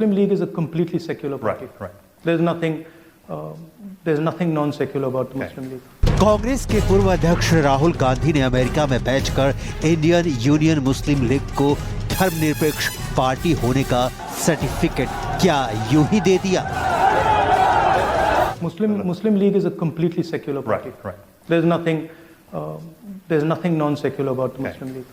Muslim League is a completely secular party. Right. There's nothing non-secular about the Muslim League. Congress के पूर्व अध्यक्ष राहुल गांधी ने America में बैठकर इंडियन यूनियन मुस्लिम लीग को धर्मनिरपेक्ष पार्टी होने का सर्टिफिकेट क्या यूं ही दे दिया? Muslim League is a completely secular party. Right. There's nothing non-secular about the Muslim League.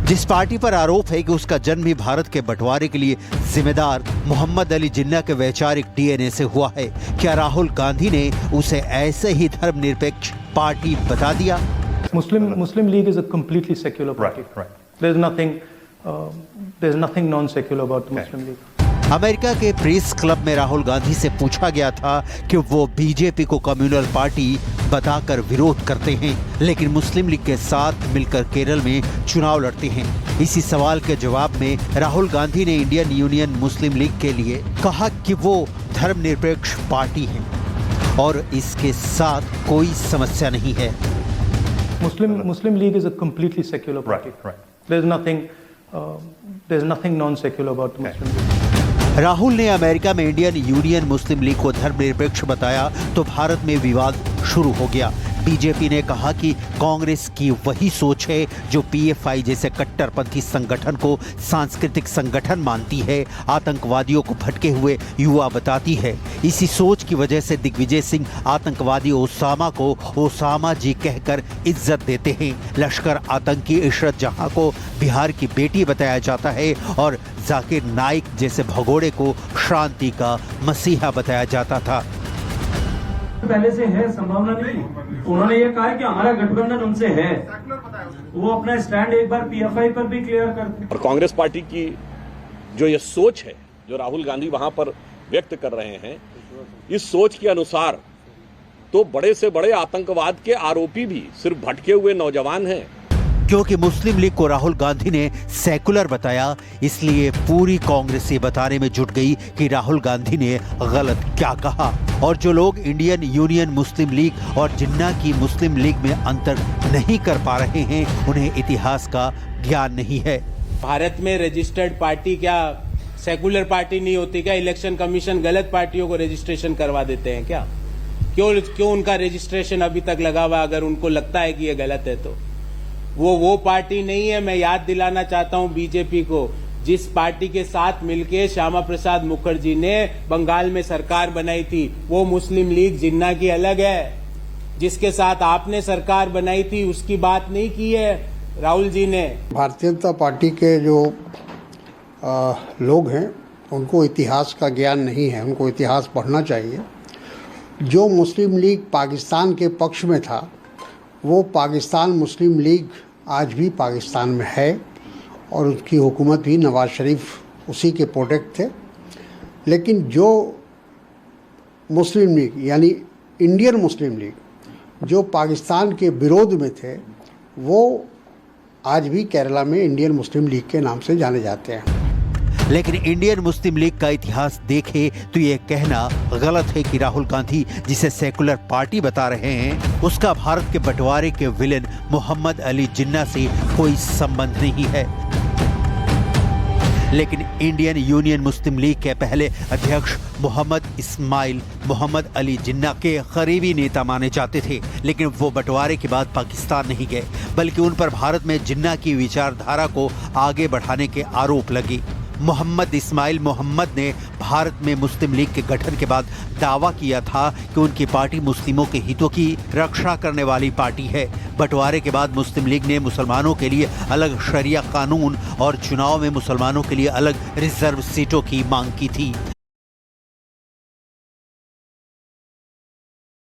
जिस पार्टी पर आरोप है कि उसका जन्म भी भारत के बंटवारे के लिए जिम्मेदार मोहम्मद अली जिन्ना के वैचारिक डीएनए से हुआ है, क्या राहुल गांधी ने उसे ऐसे ही धर्मनिरपेक्ष पार्टी बता दिया? Muslim League is a completely secular party. Right. There's nothing non-secular about the Muslim League. America के प्रेस क्लब में राहुल गांधी से पूछा गया था कि वो बीजेपी को कम्युनल पार्टी बताकर विरोध करते हैं, लेकिन मुस्लिम लीग के साथ मिलकर केरल में चुनाव लड़ते हैं। इसी सवाल के जवाब में राहुल गांधी ने इंडियन यूनियन मुस्लिम लीग के लिए कहा कि वो धर्मनिरपेक्ष पार्टी है और इसके साथ कोई समस्या नहीं है। Muslim League is a completely secular party. Right. There's nothing non-secular about the Muslim League. Rahul ने अमेरिका में इंडियन यूनियन मुस्लिम लीग को धर्मनिरपेक्ष बताया तो भारत में विवाद शुरू हो गया। बीजेपी ने कहा कि कांग्रेस की वही सोच है जो पीएफआई जैसे कट्टरपंथी संगठन को सांस्कृतिक संगठन मानती है, आतंकवादियों को भटके हुए युवा बताती है। इसी सोच की वजह से दिग्विजय सिंह आतंकवादी ओसामा को ओसामा जी कहकर इज्जत देते हैं। लश्कर आतंकी इशरत जहां को बिहार की बेटी बताया जाता है और जाकिर नाइक जैसे भगोड़े को शांति का मसीहा बताया जाता था। पहले से है, संभावना नहीं। उन्होंने ये कहा कि हमारा गठबंधन उनसे है, वो अपना स्टैंड एक बार पीएफआई पर भी क्लियर करते। और कांग्रेस पार्टी की जो ये सोच है, जो राहुल गांधी वहां पर व्यक्त कर रहे हैं, इस सोच के अनुसार तो बड़े से बड़े आतंकवाद के आरोपी भी सिर्फ भटके हुए नौजवान हैं। क्योंकि मुस्लिम लीग को राहुल गांधी ने सेकुलर बताया, इसलिए पूरी कांग्रेस ये बताने में जुट गई कि राहुल गांधी ने गलत क्या कहा। और जो लोग इंडियन यूनियन मुस्लिम लीग और जिन्ना की मुस्लिम लीग में अंतर नहीं कर पा रहे हैं, उन्हें इतिहास का ज्ञान नहीं है। भारत में रजिस्टर्ड पार्टी क्या सेकुलर पार्टी नहीं होती क्या? इलेक्शन कमीशन गलत पार्टियों को रजिस्ट्रेशन करवा देते हैं क्या? क्यों उनका रजिस्ट्रेशन अभी तक लगा हुआ? अगर उनको लगता है कि ये गलत है तो वो पार्टी नहीं है। मैं याद दिलाना चाहता हूं बीजेपी को, जिस पार्टी के साथ मिलके श्यामा प्रसाद मुखर्जी ने बंगाल में सरकार बनाई थी, वो मुस्लिम लीग जिन्ना की अलग है। जिसके साथ आपने सरकार बनाई थी उसकी बात नहीं की है राहुल जी ने। भारतीय जनता पार्टी के जो लोग हैं उनको इतिहास का ज्ञान नहीं है, उनको इतिहास पढ़ना चाहिए। जो मुस्लिम लीग पाकिस्तान के पक्ष में था, वो पाकिस्तान मुस्लिम लीग आज भी पाकिस्तान में है और उसकी हुकूमत भी नवाज शरीफ उसी के प्रोडक्ट थे। लेकिन जो मुस्लिम लीग यानी इंडियन मुस्लिम लीग जो पाकिस्तान के विरोध में थे, वो आज भी केरला में इंडियन मुस्लिम लीग के नाम से जाने जाते हैं। लेकिन इंडियन मुस्लिम लीग का इतिहास देखे तो ये कहना गलत है कि राहुल गांधी जिसे सेकुलर पार्टी बता रहे हैं, उसका भारत के बंटवारे के विलेन मोहम्मद अली जिन्ना से कोई संबंध नहीं है। लेकिन इंडियन यूनियन मुस्लिम लीग के पहले अध्यक्ष मोहम्मद इस्माइल मोहम्मद अली जिन्ना के करीबी नेता माने जाते थे, लेकिन वो बंटवारे के बाद पाकिस्तान नहीं गए, बल्कि उन पर भारत में जिन्ना की विचारधारा को आगे बढ़ाने के आरोप लगे। मोहम्मद इस्माइल मोहम्मद ने भारत में मुस्लिम लीग के गठन के बाद दावा किया था कि उनकी पार्टी मुस्लिमों के हितों की रक्षा करने वाली पार्टी है। बंटवारे के बाद मुस्लिम लीग ने मुसलमानों के लिए अलग शरिया कानून और चुनाव में मुसलमानों के लिए अलग रिजर्व सीटों की मांग की थी।